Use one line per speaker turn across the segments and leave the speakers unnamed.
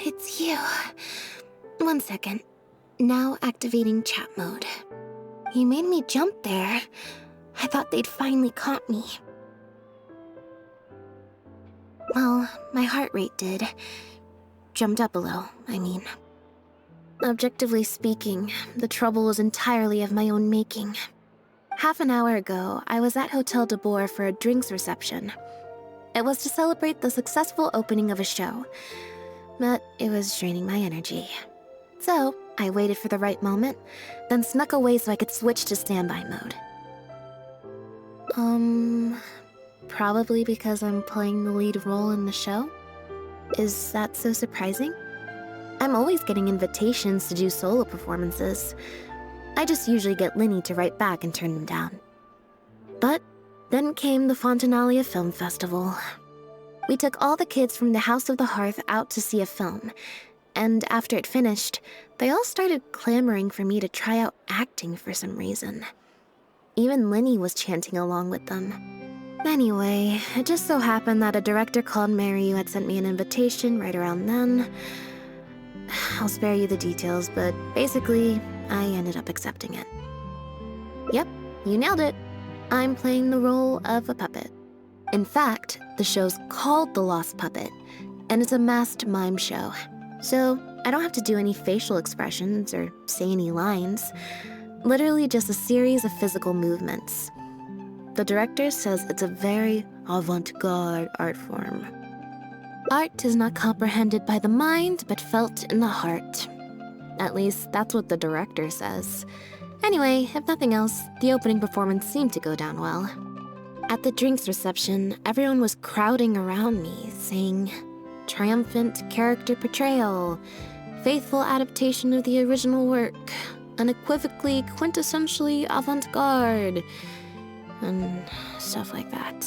It's you. 1 second. Now activating chat mode. You made me jump there. I thought they'd finally caught me. Well, my heart rate did. Jumped up a little, I mean. Objectively speaking, the trouble was entirely of my own making. Half an hour ago, I was at Hotel de Boer for a drinks reception. It was to celebrate the successful opening of a show, but it was draining my energy. So, I waited for the right moment, then snuck away so I could switch to standby mode. Probably because I'm playing the lead role in the show? Is that so surprising? I'm always getting invitations to do solo performances. I just usually get Lyney to write back and turn them down. But then came the Fontanalia Film Festival. We took all the kids from the House of the Hearth out to see a film, and after it finished, they all started clamoring for me to try out acting for some reason. Even Lyney was chanting along with them. Anyway, it just so happened that a director called Mary had sent me an invitation right around then. I'll spare you the details, but basically, I ended up accepting it. Yep, you nailed it. I'm playing the role of a puppet. In fact, the show's called The Lost Puppet, and it's a masked mime show. So, I don't have to do any facial expressions or say any lines. Literally just a series of physical movements. The director says it's a very avant-garde art form. Art is not comprehended by the mind, but felt in the heart. At least, that's what the director says. Anyway, if nothing else, the opening performance seemed to go down well. At the drinks reception, everyone was crowding around me, saying, "Triumphant character portrayal, faithful adaptation of the original work, unequivocally, quintessentially avant-garde," and stuff like that.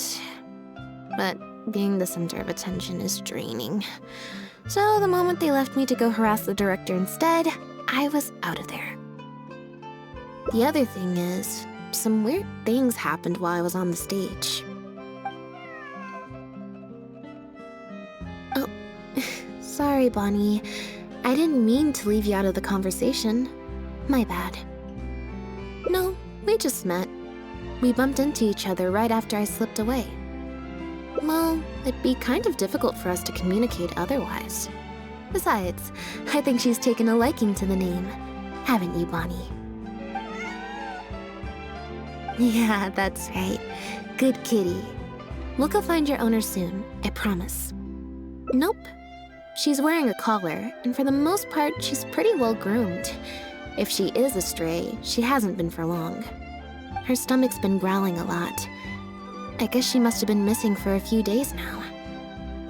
But being the center of attention is draining. So the moment they left me to go harass the director instead, I was out of there. The other thing is, some weird things happened while I was on the stage. Oh, sorry, Bonnie. I didn't mean to leave you out of the conversation. My bad. No, we just met. We bumped into each other right after I slipped away. Well, it'd be kind of difficult for us to communicate otherwise. Besides, I think she's taken a liking to the name. Haven't you, Bonnie? Yeah, that's right. Good kitty. We'll go find your owner soon, I promise. Nope. She's wearing a collar, and for the most part, she's pretty well groomed. If she is a stray, she hasn't been for long. Her stomach's been growling a lot. I guess she must have been missing for a few days now.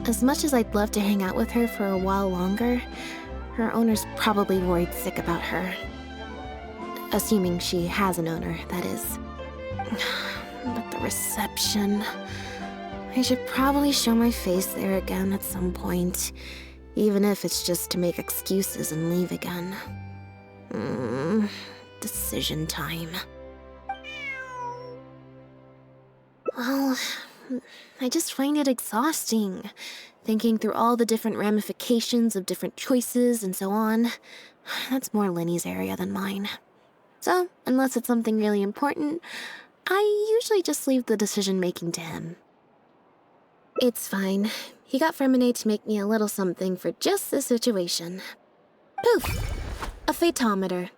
As much as I'd love to hang out with her for a while longer, her owner's probably worried sick about her. Assuming she has an owner, that is. But the reception... I should probably show my face there again at some point, even if it's just to make excuses and leave again. Decision time. Well, I just find it exhausting, thinking through all the different ramifications of different choices and so on. That's more Lyney's area than mine. So, unless it's something really important, I usually just leave the decision-making to him. It's fine. He got Fremine to make me a little something for just this situation. Poof! A phaetometer.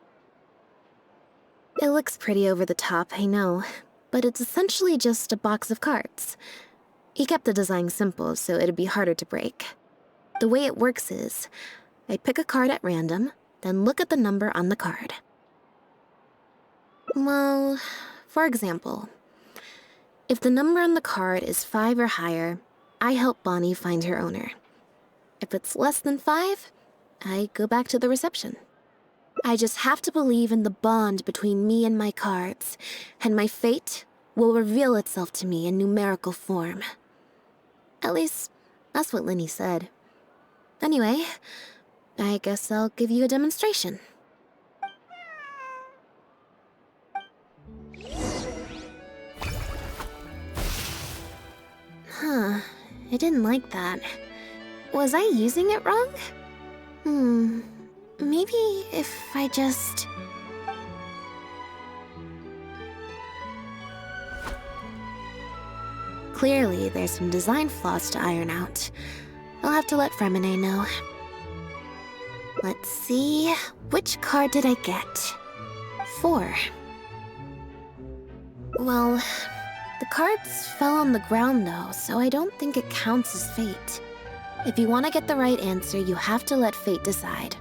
It looks pretty over the top, I know, but it's essentially just a box of cards. He kept the design simple, so it'd be harder to break. The way it works is, I pick a card at random, then look at the number on the card. Well, for example, if the number on the card is 5 or higher, I help Bonnie find her owner. If it's less than 5, I go back to the reception. I just have to believe in the bond between me and my cards, and my fate will reveal itself to me in numerical form. At least, that's what Lyney said. Anyway, I guess I'll give you a demonstration. I didn't like that. Was I using it wrong? Maybe if I just... Clearly, there's some design flaws to iron out. I'll have to let Fremine know. Let's see... Which card did I get? 4. Well, the cards fell on the ground though, so I don't think it counts as fate. If you want to get the right answer, you have to let fate decide.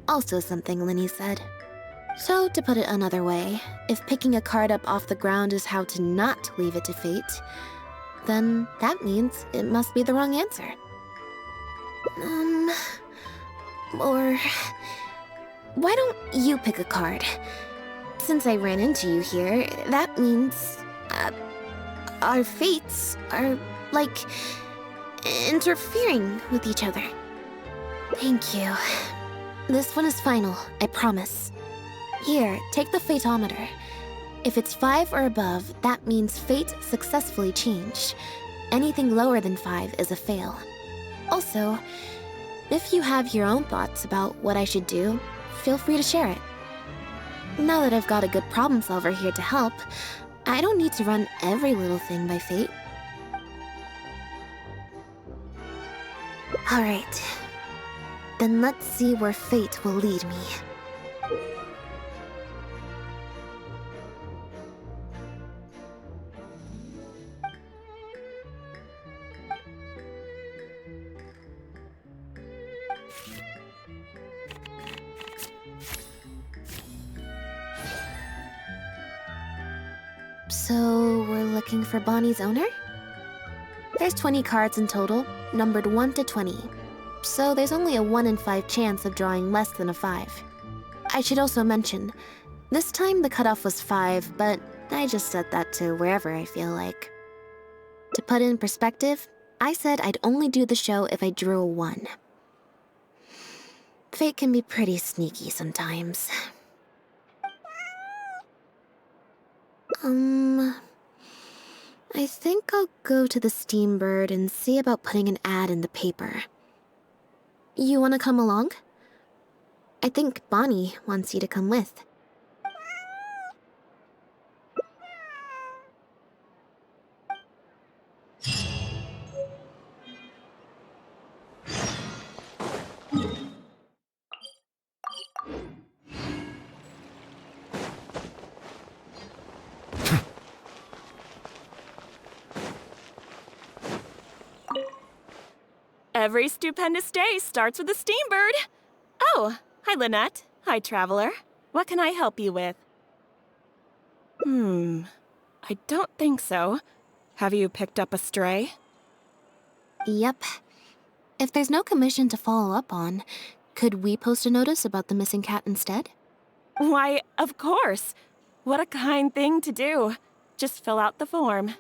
Also something Lyney said. So, to put it another way, if picking a card up off the ground is how to not leave it to fate, then that means it must be the wrong answer. Or... Why don't you pick a card? Since I ran into you here, that means... our fates are, like, interfering with each other. Thank you. This one is final, I promise. Here, take the Fateometer. If it's 5 or above, that means fate successfully changed. Anything lower than 5 is a fail. Also, if you have your own thoughts about what I should do, feel free to share it. Now that I've got a good problem solver here to help, I don't need to run every little thing by fate. Alright. Then let's see where fate will lead me. So, we're looking for Bonnie's owner? There's 20 cards in total, numbered 1 to 20. So there's only a 1 in 5 chance of drawing less than a 5. I should also mention, this time the cutoff was 5, but I just set that to wherever I feel like. To put it in perspective, I said I'd only do the show if I drew a 1. Fate can be pretty sneaky sometimes. I think I'll go to the Steambird and see about putting an ad in the paper. You wanna come along? I think Bonnie wants you to come with.
Every stupendous day starts with a Steambird. Oh, hi Lynette. Hi Traveler. What can I help you with? I don't think so. Have you picked up a stray?
Yep. If there's no commission to follow up on, could we post a notice about the missing cat instead?
Why, of course. What a kind thing to do. Just fill out the form.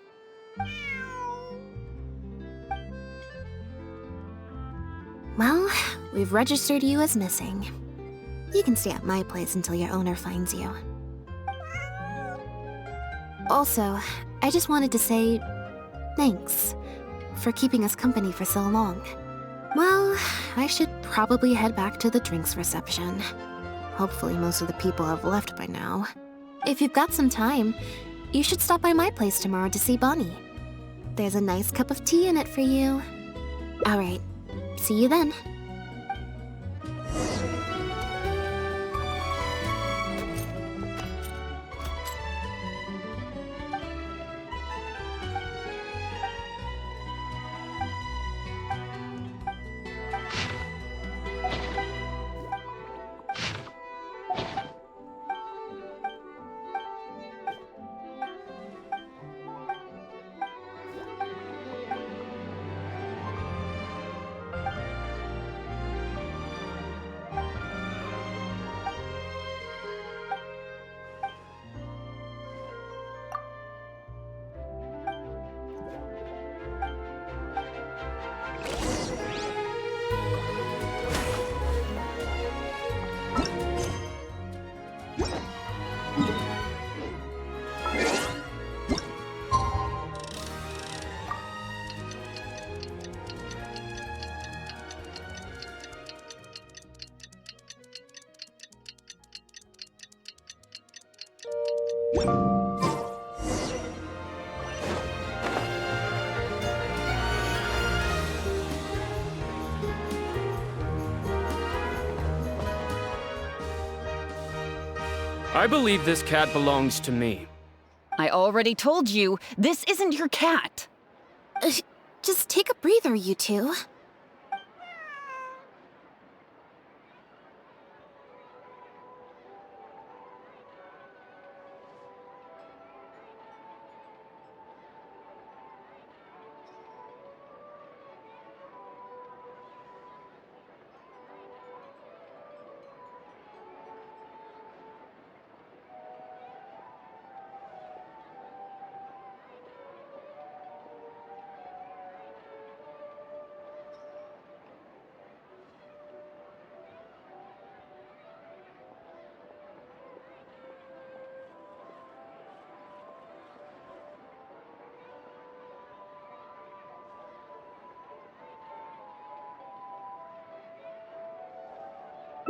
Well, we've registered you as missing. You can stay at my place until your owner finds you. Also, I just wanted to say thanks for keeping us company for so long. Well, I should probably head back to the drinks reception. Hopefully most of the people have left by now. If you've got some time, you should stop by my place tomorrow to see Bonnie. There's a nice cup of tea in it for you. Alright, see you then.
I believe this cat belongs to me.
I already told you, this isn't your cat.
Just take a breather, you two.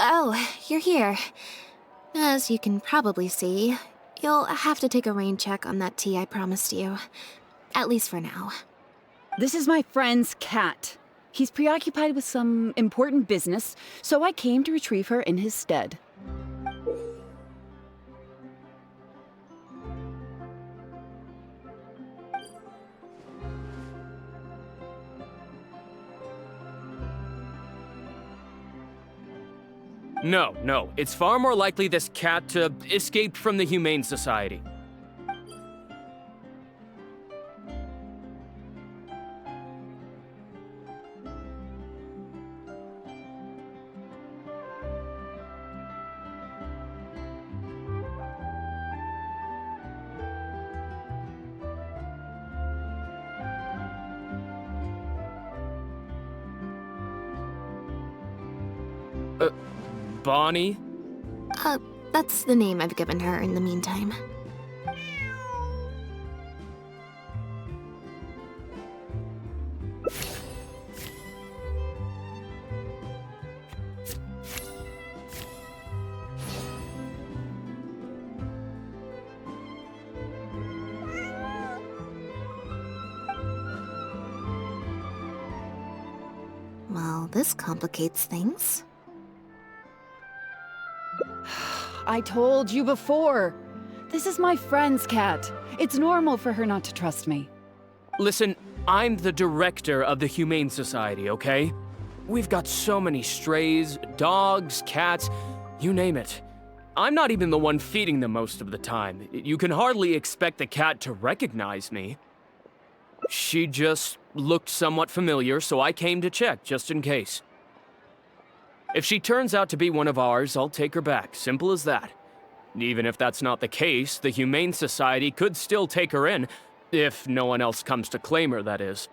Oh, you're here. As you can probably see, you'll have to take a rain check on that tea I promised you. At least for now.
This is my friend's cat. He's preoccupied with some important business, so I came to retrieve her in his stead.
No, it's far more likely this cat escaped from the Humane Society. Bonnie?
That's the name I've given her in the meantime. Well, this complicates things.
I told you before. This is my friend's cat. It's normal for her not to trust me.
Listen, I'm the director of the Humane Society, okay? We've got so many strays, dogs, cats, you name it. I'm not even the one feeding them most of the time. You can hardly expect the cat to recognize me. She just looked somewhat familiar, so I came to check, just in case. If she turns out to be one of ours, I'll take her back. Simple as that. Even if that's not the case, the Humane Society could still take her in, if no one else comes to claim her, that is.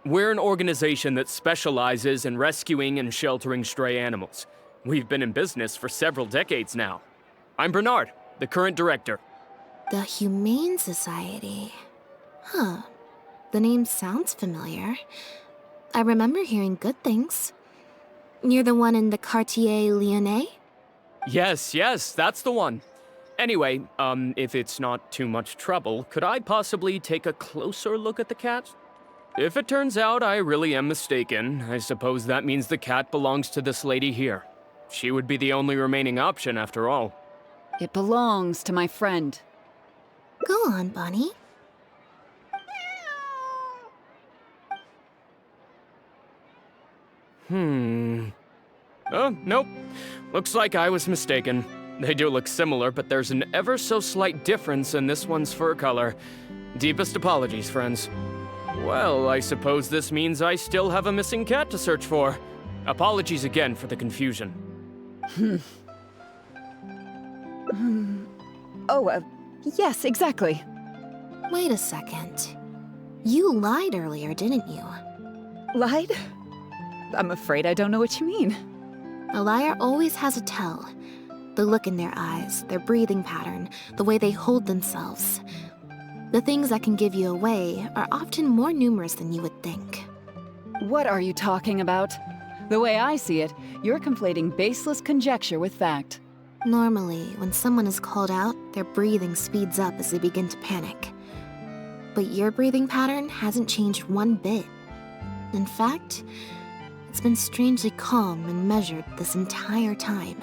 We're an organization that specializes in rescuing and sheltering stray animals. We've been in business for several decades now. I'm Bernard, the current director.
The Humane Society. Huh. The name sounds familiar. I remember hearing good things. You're the one in the Quartier Lyonnais?
Yes, that's the one. Anyway, if it's not too much trouble, could I possibly take a closer look at the cat? If it turns out I really am mistaken, I suppose that means the cat belongs to this lady here. She would be the only remaining option after all.
It belongs to my friend.
Go on, Bonnie.
Oh, nope. Looks like I was mistaken. They do look similar, but there's an ever so slight difference in this one's fur color. Deepest apologies, friends. Well, I suppose this means I still have a missing cat to search for. Apologies again for the confusion.
Yes, exactly.
Wait a second. You lied earlier, didn't you?
Lied? I'm afraid I don't know what you mean.
A liar always has a tell. The look in their eyes, their breathing pattern, the way they hold themselves. The things that can give you away are often more numerous than you would think.
What are you talking about? The way I see it, you're conflating baseless conjecture with fact.
Normally, when someone is called out, their breathing speeds up as they begin to panic. But your breathing pattern hasn't changed one bit. In fact, it's been strangely calm and measured this entire time.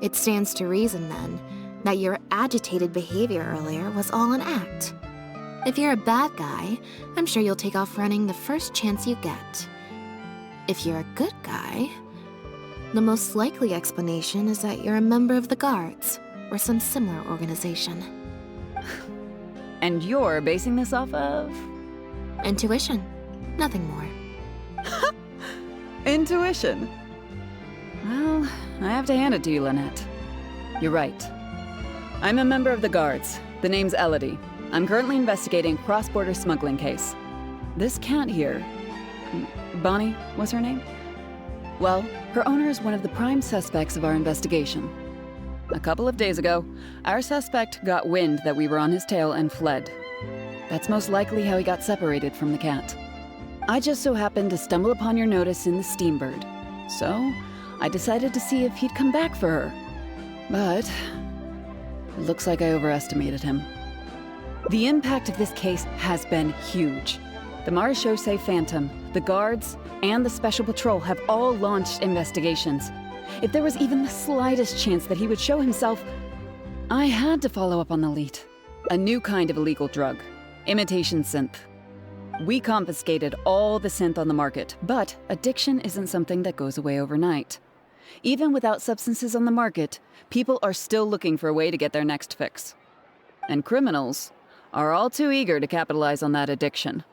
It stands to reason, then, that your agitated behavior earlier was all an act. If you're a bad guy, I'm sure you'll take off running the first chance you get. If you're a good guy, the most likely explanation is that you're a member of the Guards, or some similar organization.
And you're basing this off of?
Intuition. Nothing more.
Intuition. Well, I have to hand it to you, Lynette. You're right. I'm a member of the Guards. The name's Elodie. I'm currently investigating a cross-border smuggling case. This cat here, Bonnie was her name? Well, her owner is one of the prime suspects of our investigation. A couple of days ago, our suspect got wind that we were on his tail and fled. That's most likely how he got separated from the cat. I just so happened to stumble upon your notice in the Steambird, so I decided to see if he'd come back for her. But it looks like I overestimated him. The impact of this case has been huge. The Marechaussee Phantom, the Guards, and the Special Patrol have all launched investigations. If there was even the slightest chance that he would show himself, I had to follow up on the lead. A new kind of illegal drug, imitation synth. We confiscated all the synth on the market, but addiction isn't something that goes away overnight. Even without substances on the market, people are still looking for a way to get their next fix. And criminals are all too eager to capitalize on that addiction.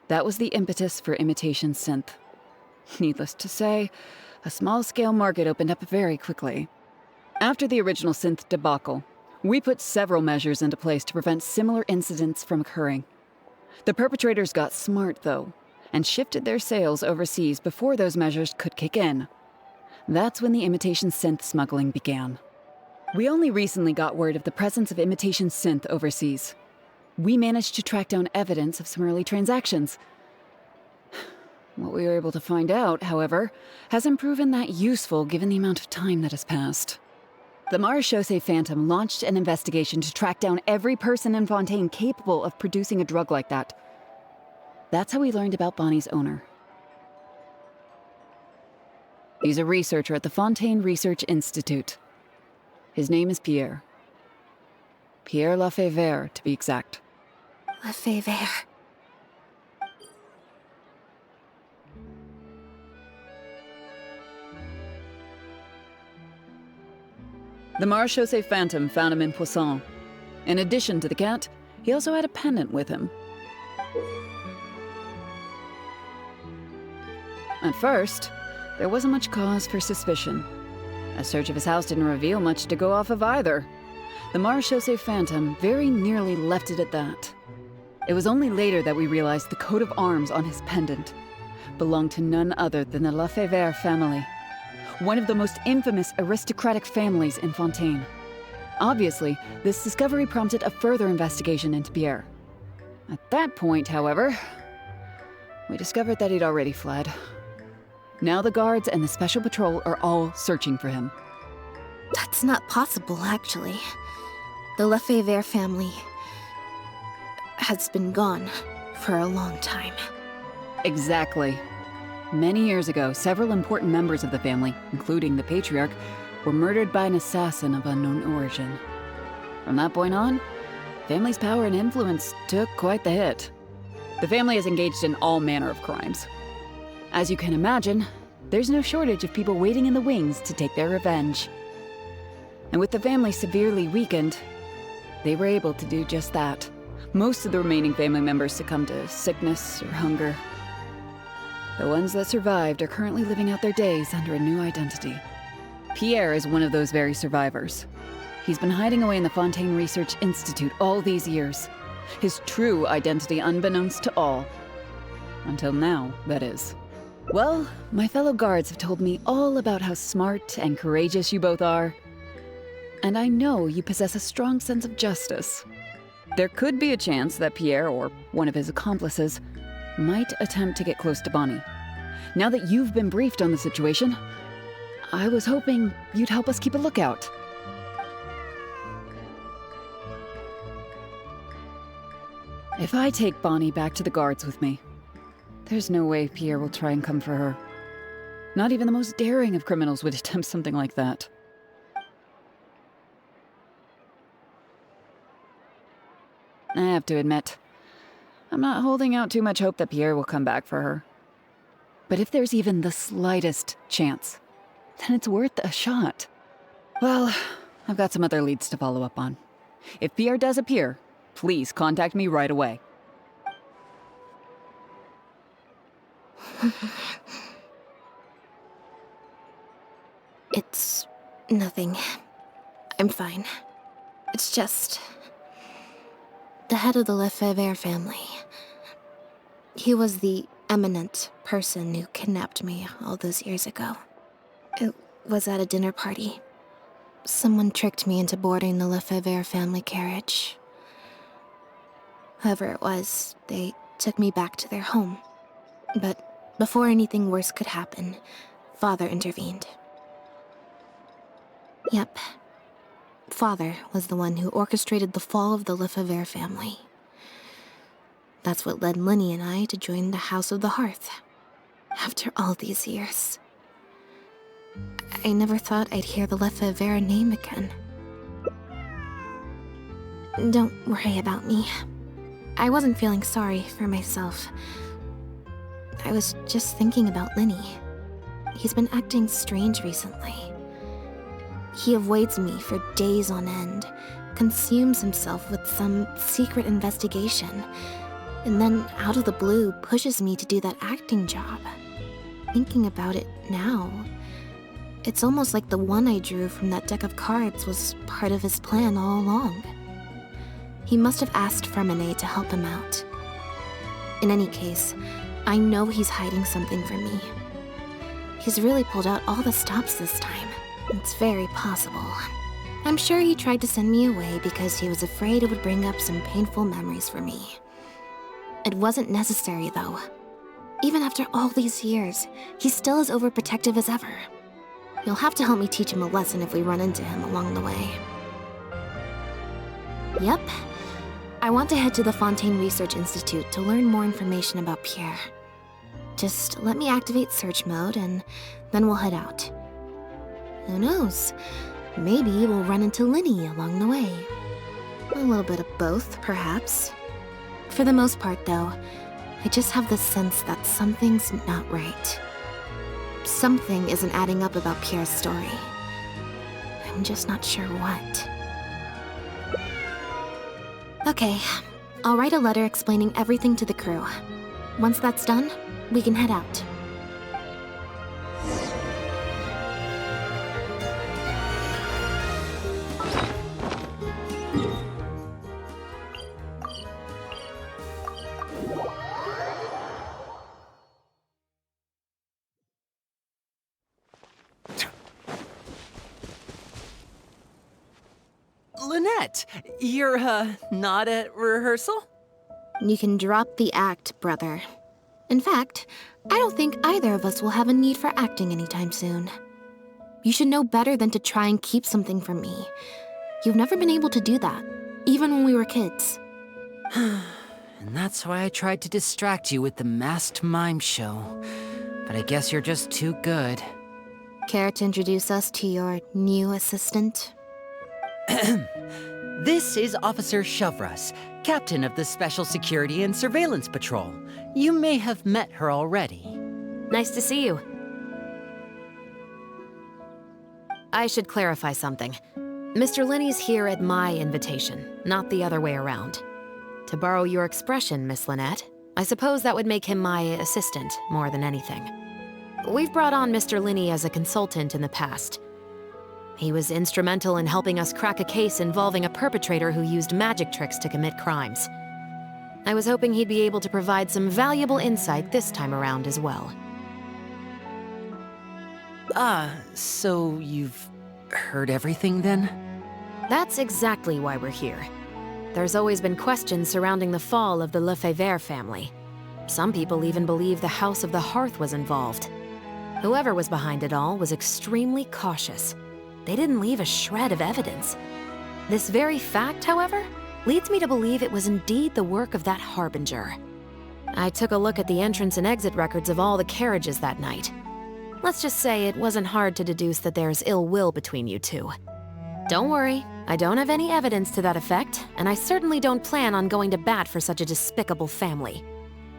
That was the impetus for imitation synth. Needless to say, a small-scale market opened up very quickly. After the original synth debacle, we put several measures into place to prevent similar incidents from occurring. The perpetrators got smart, though, and shifted their sales overseas before those measures could kick in. That's when the imitation synth smuggling began. We only recently got word of the presence of imitation synth overseas. We managed to track down evidence of some early transactions. What we were able to find out, however, hasn't proven that useful given the amount of time that has passed. The Marechaussee Phantom launched an investigation to track down every person in Fontaine capable of producing a drug like that. That's how we learned about Bonnie's owner. He's a researcher at the Fontaine Research Institute. His name is Pierre. Pierre Lefebvre, to be exact.
Lefebvre.
The Marechaussee Phantom found him in Poisson. In addition to the cat, he also had a pendant with him. At first, there wasn't much cause for suspicion. A search of his house didn't reveal much to go off of either. The Marechaussee Phantom very nearly left it at that. It was only later that we realized the coat of arms on his pendant belonged to none other than the Lefebvre family, one of the most infamous aristocratic families in Fontaine. Obviously, this discovery prompted a further investigation into Pierre. At that point, however, we discovered that he'd already fled. Now the Guards and the Special Patrol are all searching for him.
That's not possible, actually. The Lefebvre family has been gone for a long time.
Exactly. Many years ago, several important members of the family, including the Patriarch, were murdered by an assassin of unknown origin. From that point on, the family's power and influence took quite the hit. The family is engaged in all manner of crimes. As you can imagine, there's no shortage of people waiting in the wings to take their revenge. And with the family severely weakened, they were able to do just that. Most of the remaining family members succumbed to sickness or hunger. The ones that survived are currently living out their days under a new identity. Pierre is one of those very survivors. He's been hiding away in the Fontaine Research Institute all these years. His true identity unbeknownst to all. Until now, that is. Well, my fellow guards have told me all about how smart and courageous you both are. And I know you possess a strong sense of justice. There could be a chance that Pierre, or one of his accomplices, might attempt to get close to Bonnie. Now that you've been briefed on the situation, I was hoping you'd help us keep a lookout. If I take Bonnie back to the Guards with me, there's no way Pierre will try and come for her. Not even the most daring of criminals would attempt something like that. to admit. I'm not holding out too much hope that Pierre will come back for her. But if there's even the slightest chance, then it's worth a shot. Well, I've got some other leads to follow up on. If Pierre does appear, please contact me right away.
It's nothing. I'm fine. It's just... the head of the Lefebvre family. He was the eminent person who kidnapped me all those years ago. It was at a dinner party. Someone tricked me into boarding the Lefebvre family carriage. Whoever it was, they took me back to their home. But before anything worse could happen, Father intervened. Yep. Father was the one who orchestrated the fall of the Lefebvre family. That's what led Lyney and I to join the House of the Hearth. After all these years. I never thought I'd hear the Lefebvre name again. Don't worry about me. I wasn't feeling sorry for myself. I was just thinking about Lyney. He's been acting strange recently. He avoids me for days on end, consumes himself with some secret investigation, and then out of the blue pushes me to do that acting job. Thinking about it now, it's almost like the one I drew from that deck of cards was part of his plan all along. He must have asked Fremine to help him out. In any case, I know he's hiding something from me. He's really pulled out all the stops this time. It's very possible. I'm sure he tried to send me away because he was afraid it would bring up some painful memories for me. It wasn't necessary, though. Even after all these years, he's still as overprotective as ever. You'll have to help me teach him a lesson if we run into him along the way. Yep. I want to head to the Fontaine Research Institute to learn more information about Pierre. Just let me activate search mode and then we'll head out. Who knows? Maybe we'll run into Lyney along the way. A little bit of both, perhaps. For the most part, though, I just have the sense that something's not right. Something isn't adding up about Pierre's story. I'm just not sure what. Okay, I'll write a letter explaining everything to the crew. Once that's done, we can head out.
Lynette, you're, not at rehearsal?
You can drop the act, brother. In fact, I don't think either of us will have a need for acting anytime soon. You should know better than to try and keep something from me. You've never been able to do that, even when we were kids.
And that's why I tried to distract you with the masked mime show. But I guess you're just too good.
Care to introduce us to your new assistant?
This is Officer Chevreuse, captain of the Special Security and Surveillance Patrol. You may have met her already.
Nice to see you. I should clarify something. Mr. Lyney's here at my invitation, not the other way around. To borrow your expression, Miss Lynette, I suppose that would make him my assistant more than anything. We've brought on Mr. Lyney as a consultant in the past. He was instrumental in helping us crack a case involving a perpetrator who used magic tricks to commit crimes. I was hoping he'd be able to provide some valuable insight this time around as well.
So you've heard everything then?
That's exactly why we're here. There's always been questions surrounding the fall of the Lefebvre family. Some people even believe the House of the Hearth was involved. Whoever was behind it all was extremely cautious. They didn't leave a shred of evidence. This very fact, however, leads me to believe it was indeed the work of that harbinger. I took a look at the entrance and exit records of all the carriages that night. Let's just say it wasn't hard to deduce that there's ill will between you two. Don't worry, I don't have any evidence to that effect, and I certainly don't plan on going to bat for such a despicable family.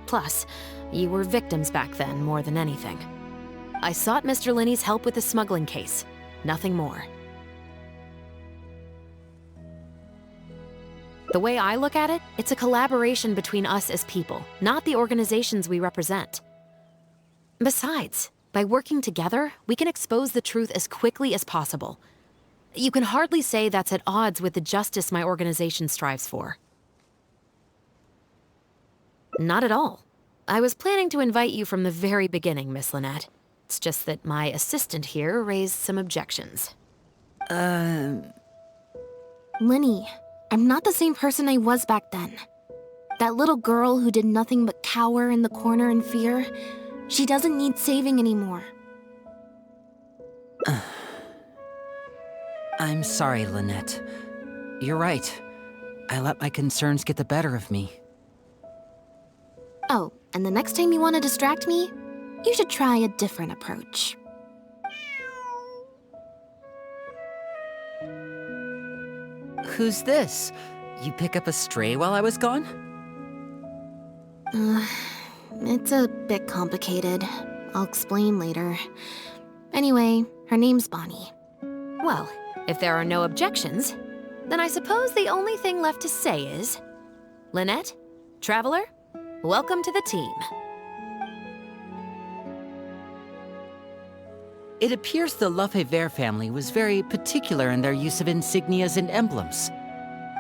Plus, you were victims back then more than anything. I sought Mr. Lyney's help with the smuggling case. Nothing more. The way I look at it, it's a collaboration between us as people, not the organizations we represent. Besides, by working together, we can expose the truth as quickly as possible. You can hardly say that's at odds with the justice my organization strives for. Not at all. I was planning to invite you from the very beginning, Miss Lynette. It's just that my assistant here raised some objections.
Lyney, I'm not the same person I was back then. That little girl who did nothing but cower in the corner in fear, she doesn't need saving anymore.
I'm sorry, Lynette. You're right. I let my concerns get the better of me.
Oh, and the next time you want to distract me, you should try a different approach.
Who's this? You pick up a stray while I was gone?
It's a bit complicated. I'll explain later. Anyway, her name's Bonnie.
Well, if there are no objections, then I suppose the only thing left to say is... Lynette, Traveler, welcome to the team.
It appears the Lefebvre family was very particular in their use of insignias and emblems.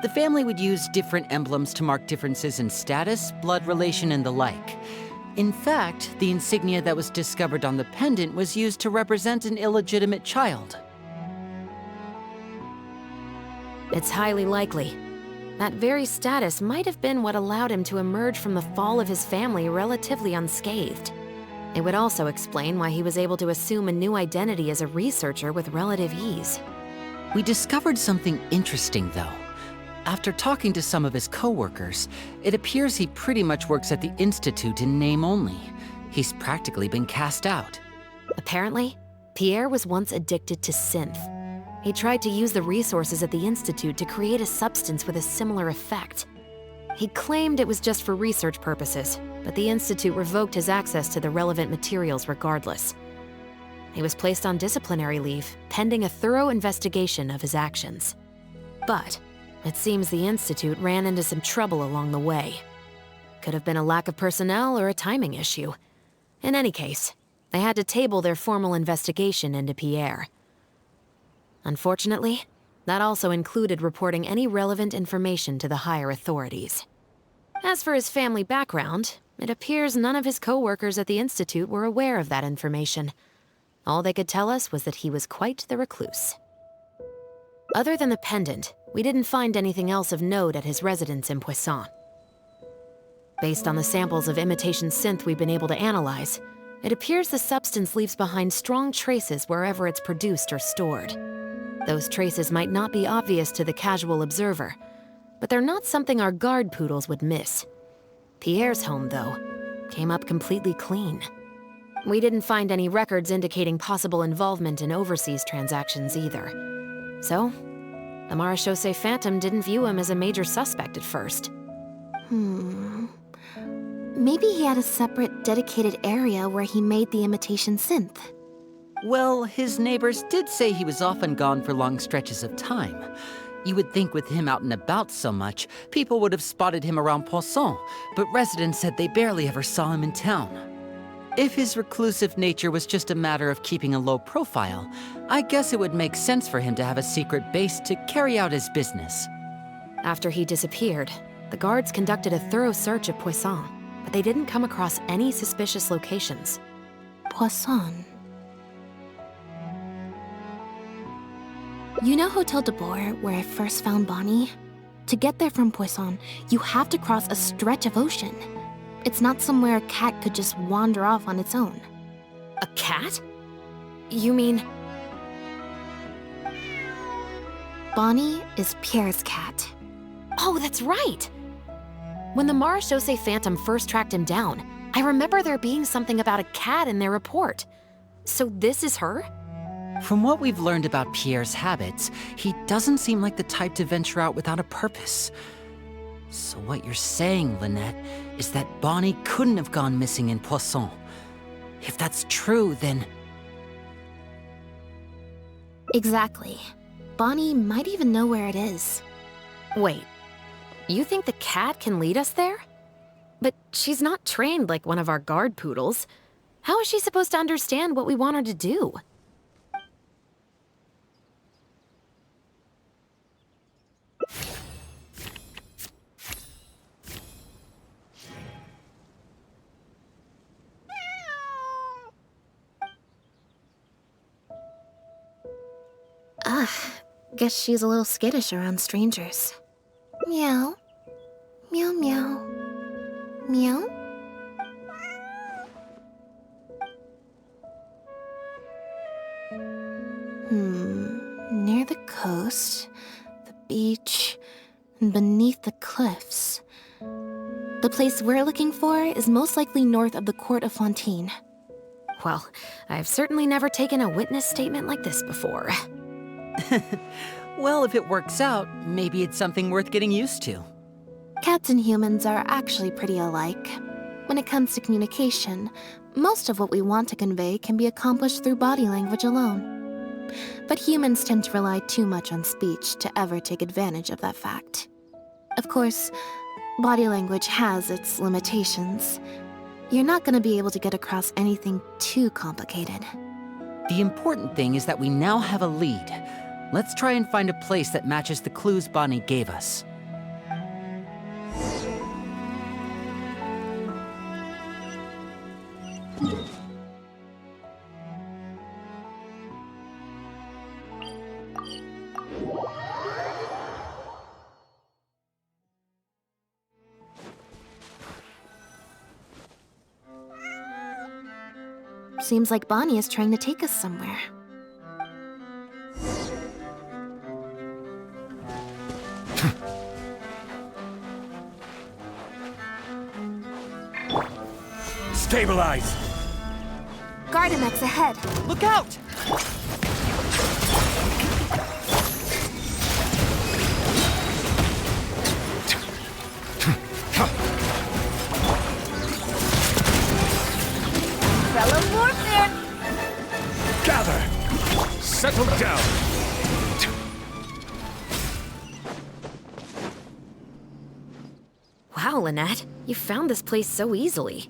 The family would use different emblems to mark differences in status, blood relation, and the like. In fact, the insignia that was discovered on the pendant was used to represent an illegitimate child.
It's highly likely. That very status might have been what allowed him to emerge from the fall of his family relatively unscathed. It would also explain why he was able to assume a new identity as a researcher with relative ease.
We discovered something interesting, though. After talking to some of his co-workers, it appears he pretty much works at the Institute in name only. He's practically been cast out.
Apparently, Pierre was once addicted to synth. He tried to use the resources at the Institute to create a substance with a similar effect. He claimed it was just for research purposes, but the Institute revoked his access to the relevant materials regardless. He was placed on disciplinary leave, pending a thorough investigation of his actions. But it seems the Institute ran into some trouble along the way. Could have been a lack of personnel or a timing issue. In any case, they had to table their formal investigation into Pierre. Unfortunately, that also included reporting any relevant information to the higher authorities. As for his family background, it appears none of his co-workers at the Institute were aware of that information. All they could tell us was that he was quite the recluse. Other than the pendant, we didn't find anything else of note at his residence in Poisson. Based on the samples of imitation synth we've been able to analyze, it appears the substance leaves behind strong traces wherever it's produced or stored. Those traces might not be obvious to the casual observer, but they're not something our guard poodles would miss. Pierre's home, though, came up completely clean. We didn't find any records indicating possible involvement in overseas transactions either. So, the Marechaussee Phantom didn't view him as a major suspect at first.
Maybe he had a separate, dedicated area where he made the imitation synth.
Well, his neighbors did say he was often gone for long stretches of time. You would think with him out and about so much, people would have spotted him around Poisson, but residents said they barely ever saw him in town. If his reclusive nature was just a matter of keeping a low profile, I guess it would make sense for him to have a secret base to carry out his business.
After he disappeared, the guards conducted a thorough search of Poisson, but they didn't come across any suspicious locations.
Poisson. You know Hotel de Boer, where I first found Bonnie? To get there from Poisson, you have to cross a stretch of ocean. It's not somewhere a cat could just wander off on its own.
A cat? You mean...
Bonnie is Pierre's cat.
Oh, that's right! When the Marechaussee Phantom first tracked him down, I remember there being something about a cat in their report. So this is her?
From what we've learned about Pierre's habits, he doesn't seem like the type to venture out without a purpose. So what you're saying, Lynette, is that Bonnie couldn't have gone missing in Poisson. If that's true, then...
Exactly. Bonnie might even know where it is.
Wait, you think the cat can lead us there? But she's not trained like one of our guard poodles. How is she supposed to understand what we want her to do?
Guess she's a little skittish around strangers. Meow. Meow meow. Meow. Near the coast, the beach, and beneath the cliffs. The place we're looking for is most likely north of the Court of Fontaine.
Well, I've certainly never taken a witness statement like this before.
Well, if it works out, maybe it's something worth getting used to.
Cats and humans are actually pretty alike. When it comes to communication, most of what we want to convey can be accomplished through body language alone. But humans tend to rely too much on speech to ever take advantage of that fact. Of course, body language has its limitations. You're not going to be able to get across anything too complicated.
The important thing is that we now have a lead. Let's try and find a place that matches the clues Bonnie gave us.
Seems like Bonnie is trying to take us somewhere.
Stabilize!
Gardamex ahead!
Look out!
Fellow warfare!
Gather! Settle down!
Wow, Lynette, you found this place so easily.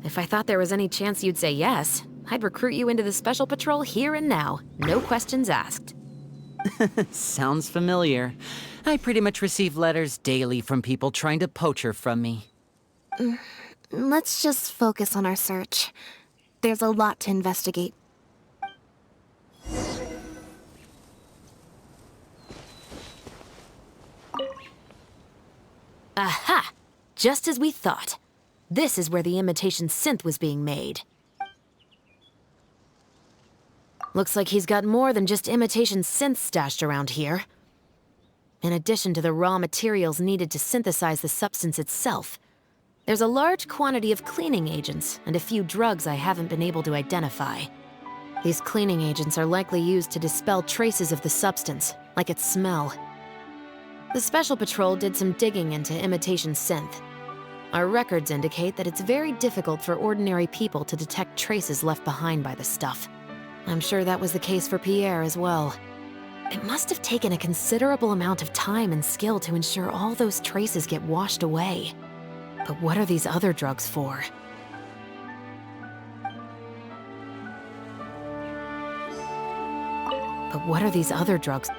If I thought there was any chance you'd say yes, I'd recruit you into the Special Patrol here and now. No questions asked.
Sounds familiar. I pretty much receive letters daily from people trying to poach her from me.
Let's just focus on our search. There's a lot to investigate.
Aha! Just as we thought. This is where the imitation synth was being made. Looks like he's got more than just imitation synths stashed around here. In addition to the raw materials needed to synthesize the substance itself, there's a large quantity of cleaning agents and a few drugs I haven't been able to identify. These cleaning agents are likely used to dispel traces of the substance, like its smell. The Special Patrol did some digging into imitation synth. Our records indicate that it's very difficult for ordinary people to detect traces left behind by the stuff. I'm sure that was the case for Pierre as well. It must have taken a considerable amount of time and skill to ensure all those traces get washed away. But what are these other drugs for? But what are these other drugs?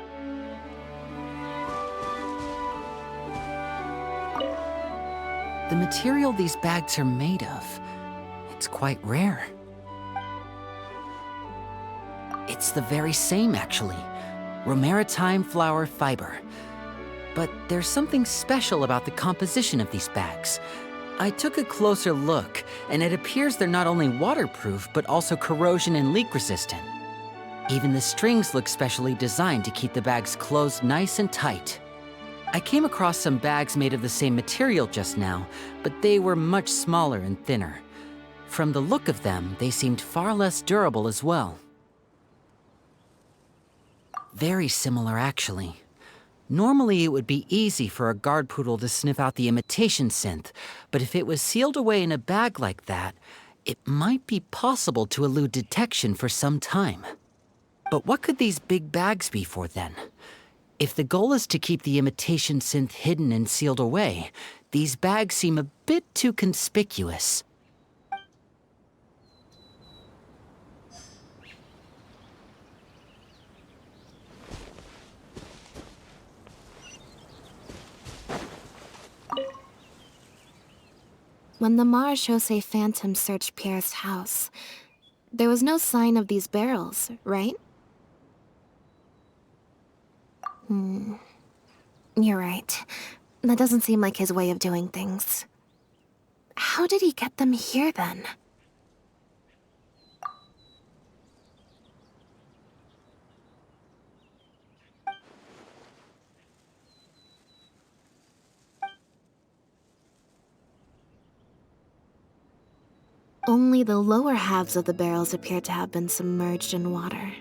The material these bags are made of, it's quite rare. It's the very same, actually. Romaritime flower fiber. But there's something special about the composition of these bags. I took a closer look, and it appears they're not only waterproof, but also corrosion and leak resistant. Even the strings look specially designed to keep the bags closed nice and tight. I came across some bags made of the same material just now, but they were much smaller and thinner. From the look of them, they seemed far less durable as well. Very similar, actually. Normally, it would be easy for a guard poodle to sniff out the imitation synth, but if it was sealed away in a bag like that, it might be possible to elude detection for some time. But what could these big bags be for then? If the goal is to keep the imitation synth hidden and sealed away, these bags seem a bit too conspicuous.
When the Marechaussee Phantom searched Pierre's house, there was no sign of these barrels, right? You're right. That doesn't seem like his way of doing things. How did he get them here, then? Only the lower halves of the barrels appear to have been submerged in water.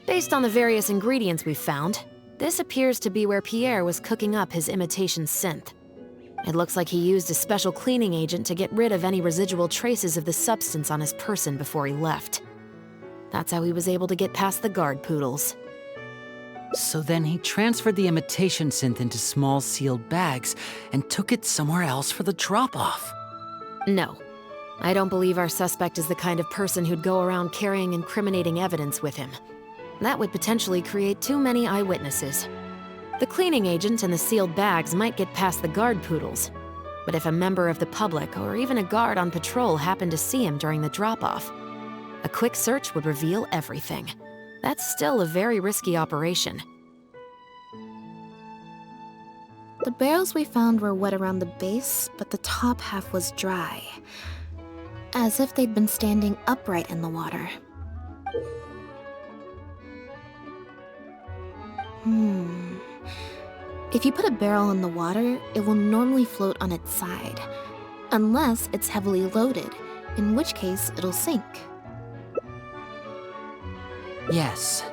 Based on the various ingredients we've found, this appears to be where Pierre was cooking up his imitation synth. It looks like he used a special cleaning agent to get rid of any residual traces of the substance on his person before he left. That's how he was able to get past the guard poodles.
So then he transferred the imitation synth into small sealed bags and took it somewhere else for the drop-off.
No. I don't believe our suspect is the kind of person who'd go around carrying incriminating evidence with him. That would potentially create too many eyewitnesses. The cleaning agent and the sealed bags might get past the guard poodles, but if a member of the public or even a guard on patrol happened to see him during the drop-off, a quick search would reveal everything. That's still a very risky operation.
The barrels we found were wet around the base, but the top half was dry. As if they'd been standing upright in the water. If you put a barrel in the water, it will normally float on its side. Unless it's heavily loaded, in which case it'll sink.
Yes.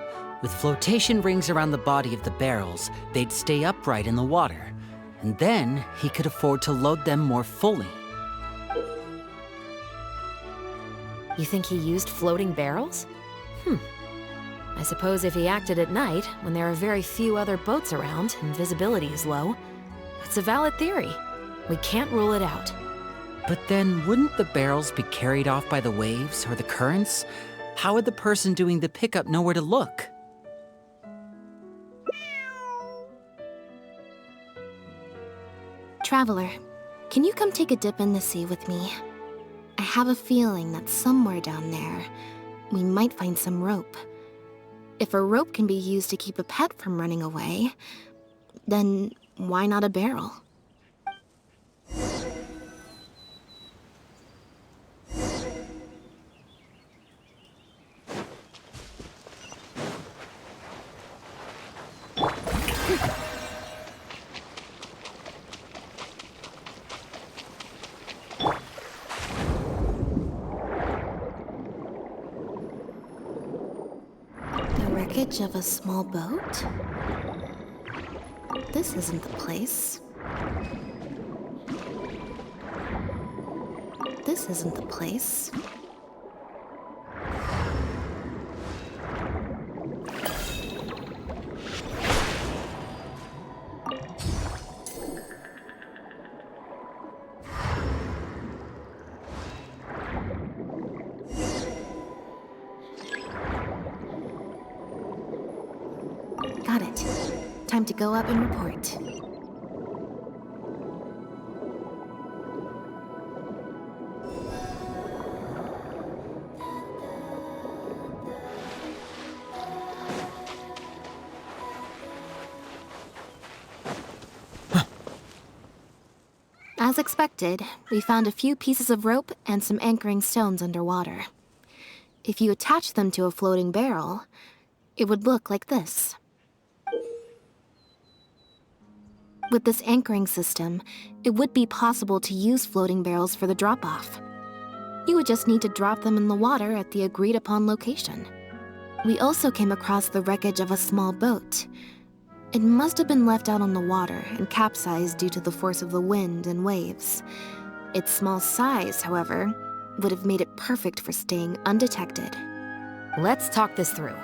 With flotation rings around the body of the barrels, they'd stay upright in the water. And then he could afford to load them more fully.
You think he used floating barrels? I suppose if he acted at night, when there are very few other boats around and visibility is low, it's a valid theory. We can't rule it out.
But then, wouldn't the barrels be carried off by the waves or the currents? How would the person doing the pickup know where to look?
Traveler, can you come take a dip in the sea with me? I have a feeling that somewhere down there, we might find some rope. If a rope can be used to keep a pet from running away, then why not a barrel? Of a small boat? This isn't the place. This isn't the place. Got it. Time to go up and report. As expected, we found a few pieces of rope and some anchoring stones underwater. If you attach them to a floating barrel, it would look like this. With this anchoring system, it would be possible to use floating barrels for the drop-off. You would just need to drop them in the water at the agreed-upon location. We also came across the wreckage of a small boat. It must have been left out on the water and capsized due to the force of the wind and waves. Its small size, however, would have made it perfect for staying undetected.
Let's talk this through.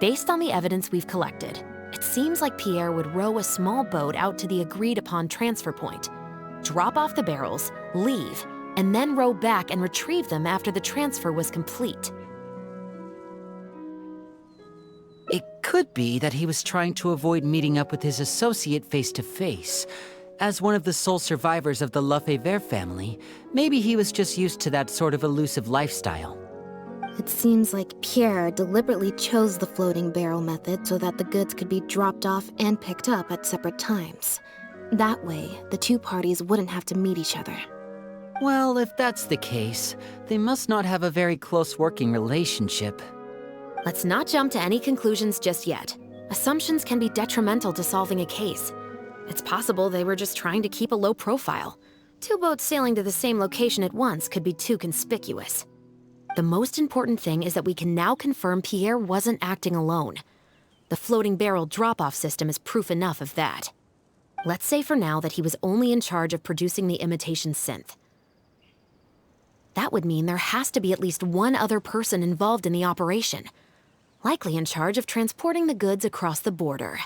Based on the evidence we've collected, it seems like Pierre would row a small boat out to the agreed-upon transfer point, drop off the barrels, leave, and then row back and retrieve them after the transfer was complete.
It could be that he was trying to avoid meeting up with his associate face to face. As one of the sole survivors of the Lefebvre family, maybe he was just used to that sort of elusive lifestyle.
It seems like Pierre deliberately chose the floating barrel method so that the goods could be dropped off and picked up at separate times. That way, the two parties wouldn't have to meet each other.
Well, if that's the case, they must not have a very close working relationship.
Let's not jump to any conclusions just yet. Assumptions can be detrimental to solving a case. It's possible they were just trying to keep a low profile. Two boats sailing to the same location at once could be too conspicuous. The most important thing is that we can now confirm Pierre wasn't acting alone. The floating barrel drop-off system is proof enough of that. Let's say for now that he was only in charge of producing the imitation synth. That would mean there has to be at least one other person involved in the operation, likely in charge of transporting the goods across the border.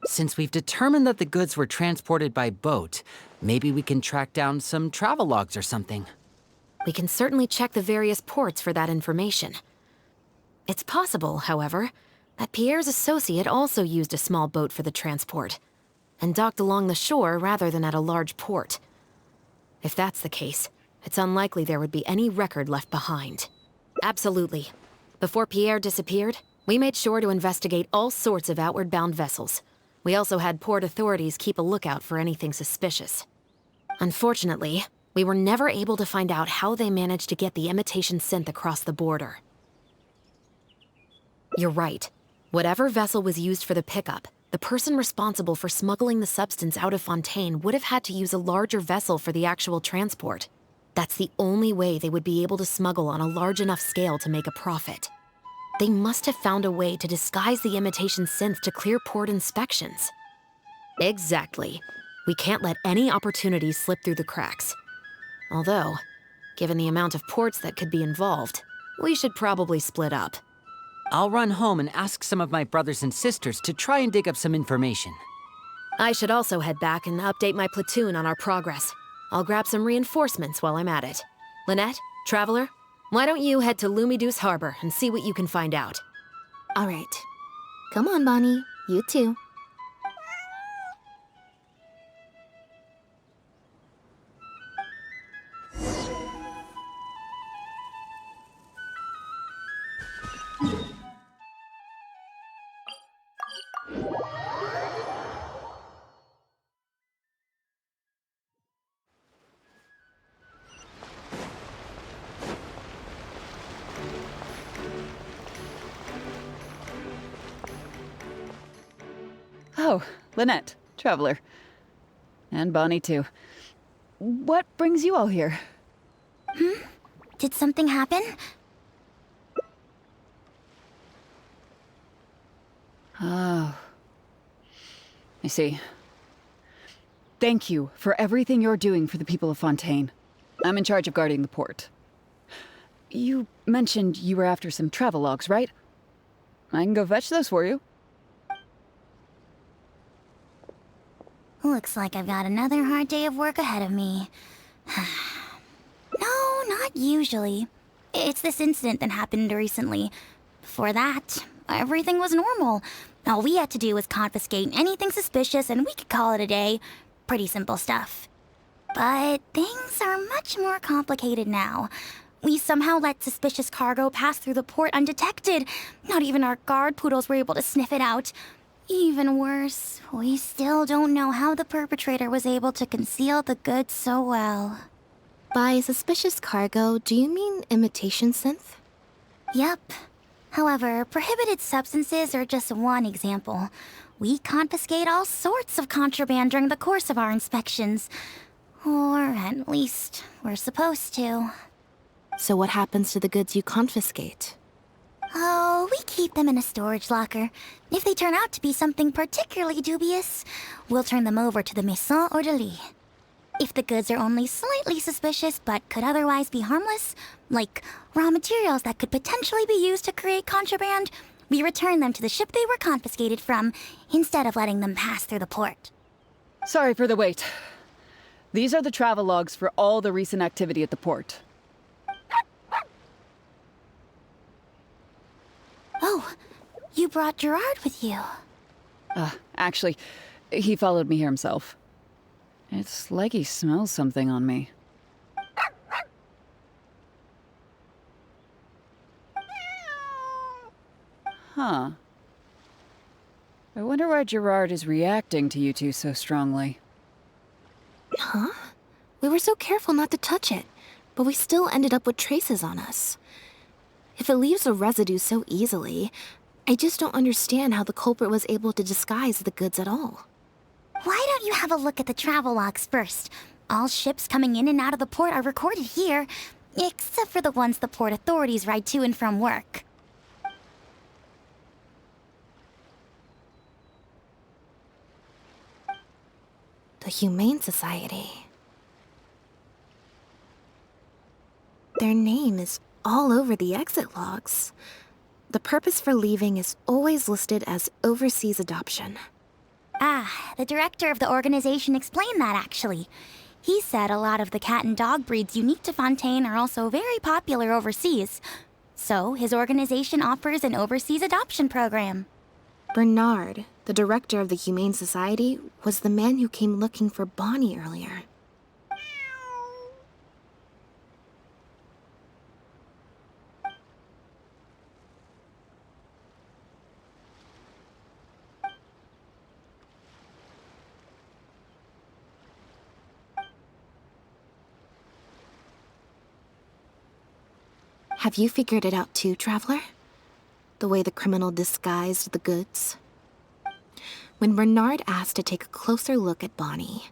Since we've determined that the goods were transported by boat, maybe we can track down some travel logs or something.
We can certainly check the various ports for that information. It's possible, however, that Pierre's associate also used a small boat for the transport, and docked along the shore rather than at a large port. If that's the case, it's unlikely there would be any record left behind. Absolutely. Before Pierre disappeared, we made sure to investigate all sorts of outward-bound vessels. We also had port authorities keep a lookout for anything suspicious. Unfortunately, we were never able to find out how they managed to get the imitation synth across the border. You're right. Whatever vessel was used for the pickup, the person responsible for smuggling the substance out of Fontaine would have had to use a larger vessel for the actual transport. That's the only way they would be able to smuggle on a large enough scale to make a profit. They must have found a way to disguise the imitation synth to clear port inspections. Exactly. We can't let any opportunities slip through the cracks. Although, given the amount of ports that could be involved, we should probably split up.
I'll run home and ask some of my brothers and sisters to try and dig up some information.
I should also head back and update my platoon on our progress. I'll grab some reinforcements while I'm at it. Lynette, Traveler, why don't you head to Lumideus Harbor and see what you can find out?
All right. Come on, Bonnie. You too.
Oh, Lynette, Traveler. And Bonnie, too. What brings you all here?
Did something happen?
Oh. I see. Thank you for everything you're doing for the people of Fontaine. I'm in charge of guarding the port. You mentioned you were after some travel logs, right? I can go fetch those for you.
Looks like I've got another hard day of work ahead of me. No, not usually. It's this incident that happened recently. Before that, everything was normal. All we had to do was confiscate anything suspicious and we could call it a day. Pretty simple stuff. But things are much more complicated now. We somehow let suspicious cargo pass through the port undetected. Not even our guard poodles were able to sniff it out. Even worse, we still don't know how the perpetrator was able to conceal the goods so well.
By suspicious cargo, do you mean imitation synth?
Yep. However, prohibited substances are just one example. We confiscate all sorts of contraband during the course of our inspections. Or at least, we're supposed to.
So what happens to the goods you confiscate?
Oh, we keep them in a storage locker. If they turn out to be something particularly dubious, we'll turn them over to the Maison Orderly. If the goods are only slightly suspicious but could otherwise be harmless, like raw materials that could potentially be used to create contraband, we return them to the ship they were confiscated from, instead of letting them pass through the port.
Sorry for the wait. These are the travel logs for all the recent activity at the port.
Oh, you brought Gerard with you.
Actually, he followed me here himself. It's like he smells something on me. Huh. I wonder why Gerard is reacting to you two so strongly.
Huh? We were so careful not to touch it, but we still ended up with traces on us. If it leaves a residue so easily, I just don't understand how the culprit was able to disguise the goods at all.
Why don't you have a look at the travel logs first? All ships coming in and out of the port are recorded here, except for the ones the port authorities ride to and from work.
The Humane Society. Their name is all over the exit logs. The purpose for leaving is always listed as overseas adoption.
Ah, the director of the organization explained that, actually. He said a lot of the cat and dog breeds unique to Fontaine are also very popular overseas. So, his organization offers an overseas adoption program.
Bernard, the director of the Humane Society, was the man who came looking for Bonnie earlier. Have you figured it out too, Traveler? The way the criminal disguised the goods? When Bernard asked to take a closer look at Bonnie,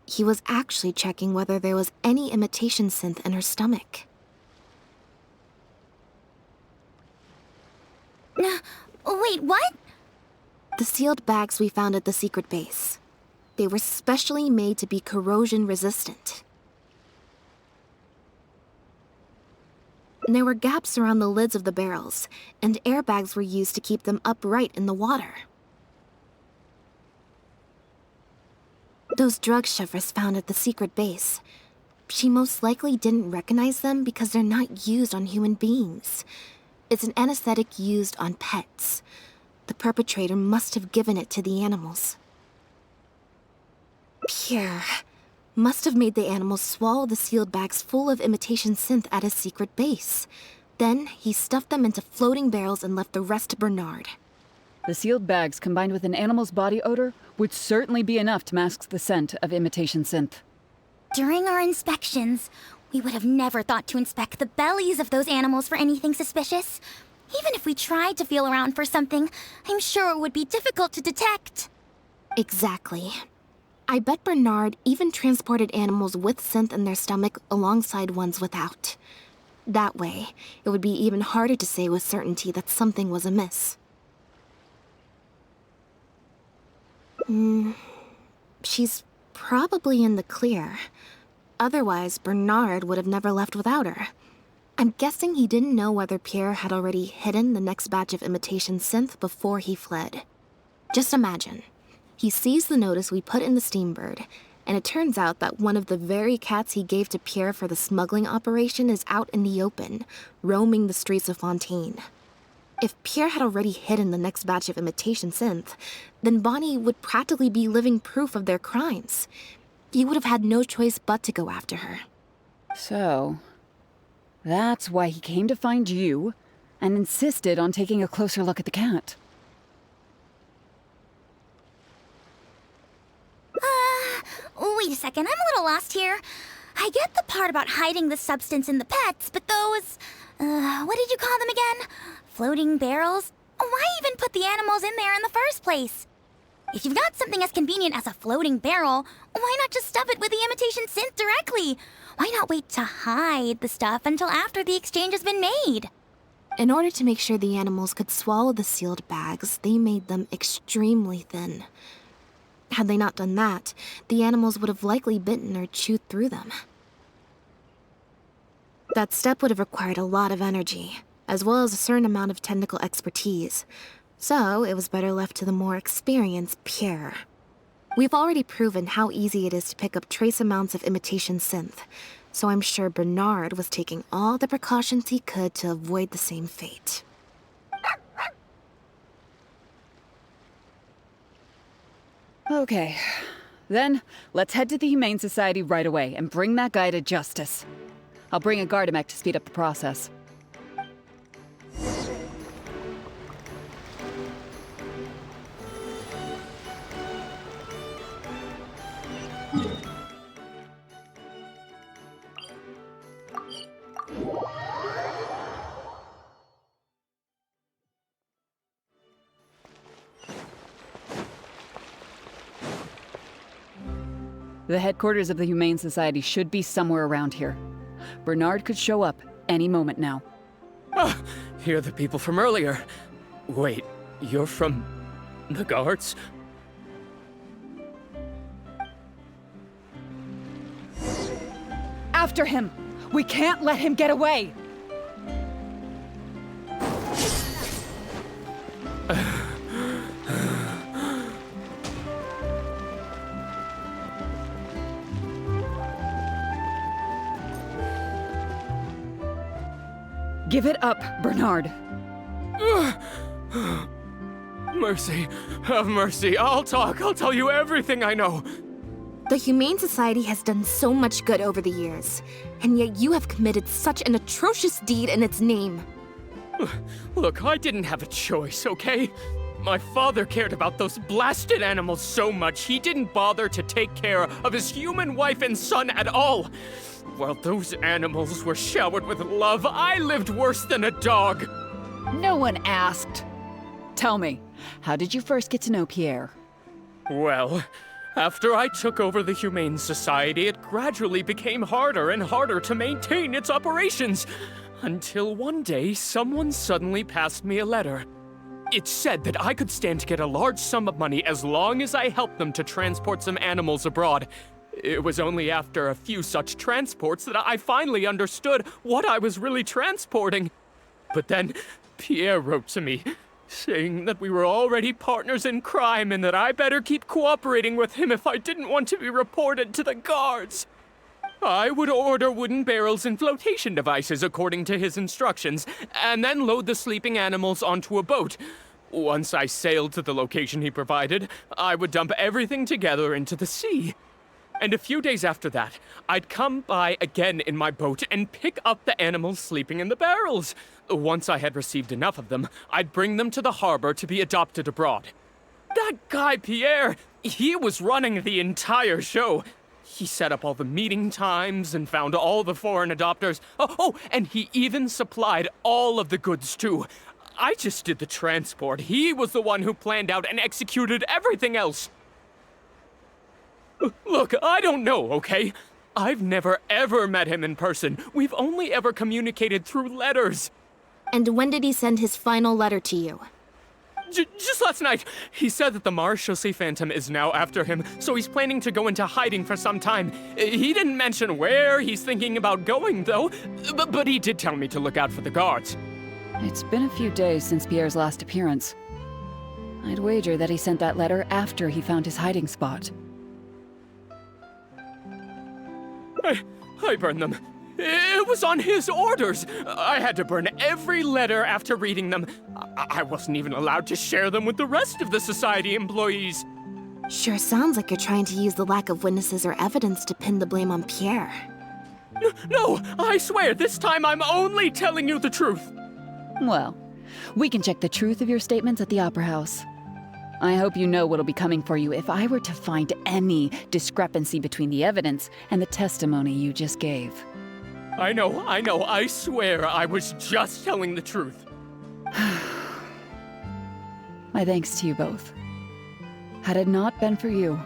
he was actually checking whether there was any imitation synth in her stomach.
Wait, what?
The sealed bags we found at the secret base. They were specially made to be corrosion resistant. There were gaps around the lids of the barrels, and airbags were used to keep them upright in the water. Those drugs Chevreuse found at the secret base, she most likely didn't recognize them because they're not used on human beings. It's an anesthetic used on pets. The perpetrator must have given it to the animals. Pierre must have made the animals swallow the sealed bags full of imitation synth at his secret base. Then, he stuffed them into floating barrels and left the rest to Bernard.
The sealed bags combined with an animal's body odor would certainly be enough to mask the scent of imitation synth.
During our inspections, we would have never thought to inspect the bellies of those animals for anything suspicious. Even if we tried to feel around for something, I'm sure it would be difficult to detect.
Exactly. I bet Bernard even transported animals with synth in their stomach alongside ones without. That way, it would be even harder to say with certainty that something was amiss. She's probably in the clear. Otherwise, Bernard would have never left without her. I'm guessing he didn't know whether Pierre had already hidden the next batch of imitation synth before he fled. Just imagine. He sees the notice we put in the Steambird, and it turns out that one of the very cats he gave to Pierre for the smuggling operation is out in the open, roaming the streets of Fontaine. If Pierre had already hidden the next batch of imitation synth, then Bonnie would practically be living proof of their crimes. He would have had no choice but to go after her.
So, that's why he came to find you and insisted on taking a closer look at the cat.
Wait a second, I'm a little lost here. I get the part about hiding the substance in the pets, but those... what did you call them again? Floating barrels? Why even put the animals in there in the first place? If you've got something as convenient as a floating barrel, why not just stuff it with the imitation synth directly? Why not wait to hide the stuff until after the exchange has been made?
In order to make sure the animals could swallow the sealed bags, they made them extremely thin. Had they not done that, the animals would have likely bitten or chewed through them. That step would have required a lot of energy, as well as a certain amount of technical expertise. So, it was better left to the more experienced Pierre. We've already proven how easy it is to pick up trace amounts of imitation synth, so I'm sure Bernard was taking all the precautions he could to avoid the same fate.
Okay. Then, let's head to the Humane Society right away and bring that guy to justice. I'll bring a Gardamek to speed up the process. The headquarters of the Humane Society should be somewhere around here. Bernard could show up any moment now.
Ah, you're the people from earlier. Wait, you're from the guards?
After him! We can't let him get away! Give it up, Bernard.
Mercy, have mercy. I'll talk. I'll tell you everything I know.
The Humane Society has done so much good over the years, and yet you have committed such an atrocious deed in its name.
Look, I didn't have a choice, okay? My father cared about those blasted animals so much, he didn't bother to take care of his human wife and son at all. While those animals were showered with love, I lived worse than a dog.
No one asked. Tell me, how did you first get to know Pierre?
Well, after I took over the Humane Society, it gradually became harder and harder to maintain its operations. Until one day, someone suddenly passed me a letter. It said that I could stand to get a large sum of money as long as I helped them to transport some animals abroad. It was only after a few such transports that I finally understood what I was really transporting. But then, Pierre wrote to me, saying that we were already partners in crime and that I better keep cooperating with him if I didn't want to be reported to the guards. I would order wooden barrels and flotation devices according to his instructions, and then load the sleeping animals onto a boat. Once I sailed to the location he provided, I would dump everything together into the sea. And a few days after that, I'd come by again in my boat and pick up the animals sleeping in the barrels. Once I had received enough of them, I'd bring them to the harbor to be adopted abroad. That guy, Pierre, he was running the entire show. He set up all the meeting times and found all the foreign adopters. Oh, and he even supplied all of the goods, too. I just did the transport. He was the one who planned out and executed everything else. Look, I don't know, okay? I've never ever met him in person. We've only ever communicated through letters.
And when did he send his final letter to you?
Just last night. He said that the Marechaussee Phantom is now after him, so he's planning to go into hiding for some time. He didn't mention where he's thinking about going, though. But he did tell me to look out for the guards.
It's been a few days since Pierre's last appearance. I'd wager that he sent that letter after he found his hiding spot.
I burned them. It was on his orders. I had to burn every letter after reading them. I wasn't even allowed to share them with the rest of the society employees.
Sure sounds like you're trying to use the lack of witnesses or evidence to pin the blame on Pierre.
No, I swear, this time I'm only telling you the truth.
Well, we can check the truth of your statements at the Opera House. I hope you know what'll be coming for you if I were to find any discrepancy between the evidence and the testimony you just gave.
I know. I swear I was just telling the truth.
My thanks to you both. Had it not been for you,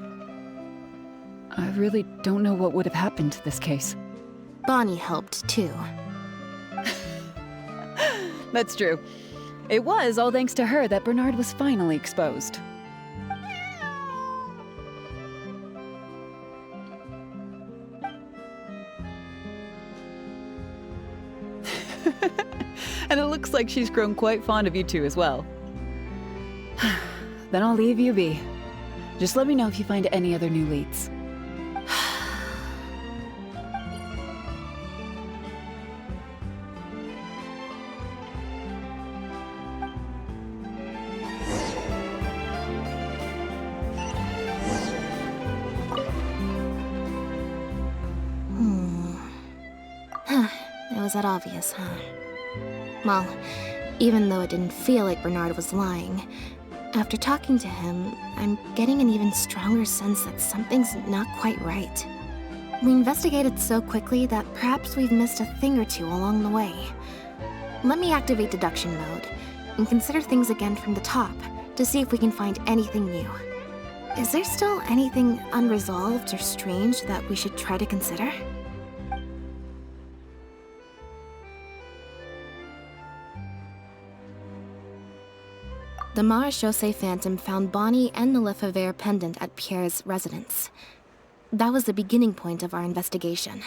I really don't know what would have happened to this case.
Bonnie helped, too.
That's true. It was all thanks to her that Bernard was finally exposed. And it looks like she's grown quite fond of you two as well. Then I'll leave you be. Just let me know if you find any other new leads.
It was that obvious, huh? Well, even though it didn't feel like Bernard was lying, after talking to him, I'm getting an even stronger sense that something's not quite right. We investigated so quickly that perhaps we've missed a thing or two along the way. Let me activate deduction mode and consider things again from the top to see if we can find anything new. Is there still anything unresolved or strange that we should try to consider? The Marechaussee Phantom found Bonnie and the Lefebvre pendant at Pierre's residence. That was the beginning point of our investigation.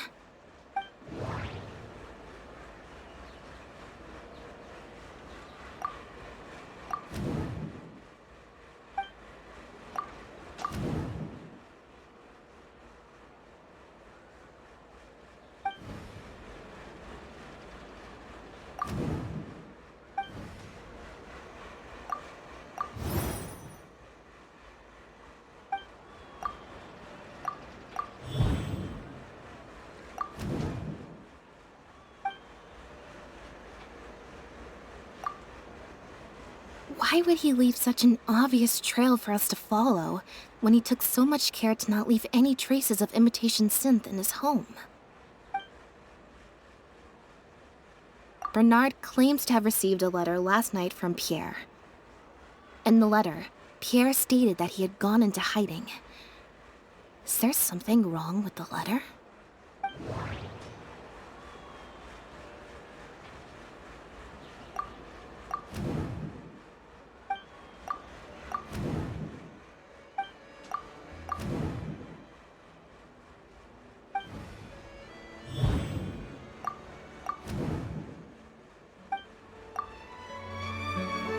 Why would he leave such an obvious trail for us to follow when he took so much care to not leave any traces of imitation synth in his home? Bernard claims to have received a letter last night from Pierre. In the letter, Pierre stated that he had gone into hiding. Is there something wrong with the letter?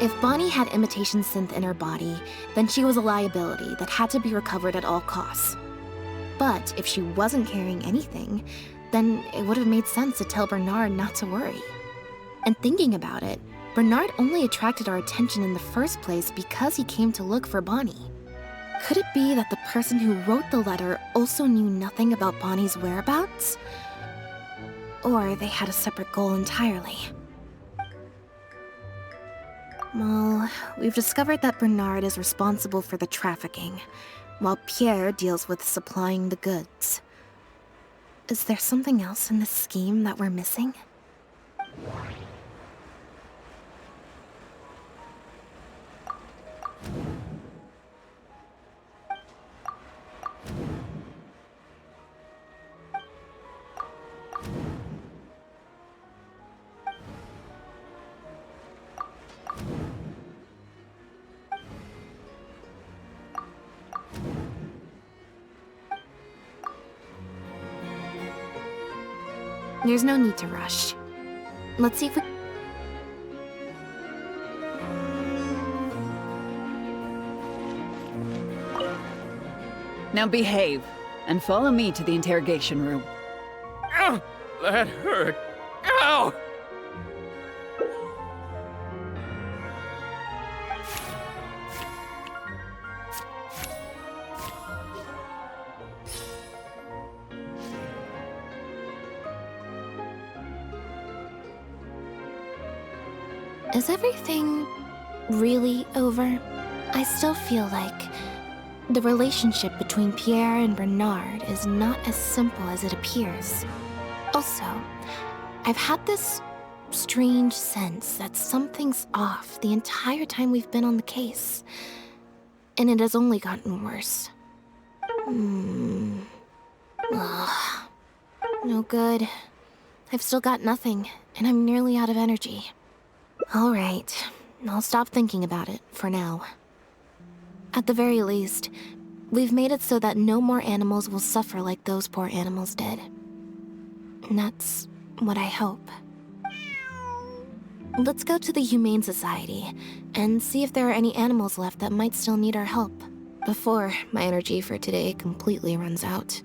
If Bonnie had imitation synth in her body, then she was a liability that had to be recovered at all costs. But if she wasn't carrying anything, then it would have made sense to tell Bernard not to worry. And thinking about it, Bernard only attracted our attention in the first place because he came to look for Bonnie. Could it be that the person who wrote the letter also knew nothing about Bonnie's whereabouts? Or they had a separate goal entirely? Well, we've discovered that Bernard is responsible for the trafficking, while Pierre deals with supplying the goods. Is there something else in this scheme that we're missing? There's no need to rush. Let's see if we...
Now behave, and follow me to the interrogation room.
Ow! That hurt. Ow!
Is everything really over? I still feel like the relationship between Pierre and Bernard is not as simple as it appears. Also, I've had this strange sense that something's off the entire time we've been on the case. and it has only gotten worse. Ugh. No good. I've still got nothing, and I'm nearly out of energy. All right, I'll stop thinking about it for now. At the very least, we've made it so that no more animals will suffer like those poor animals did. And that's what I hope. Let's go to the Humane Society and see if there are any animals left that might still need our help before my energy for today completely runs out.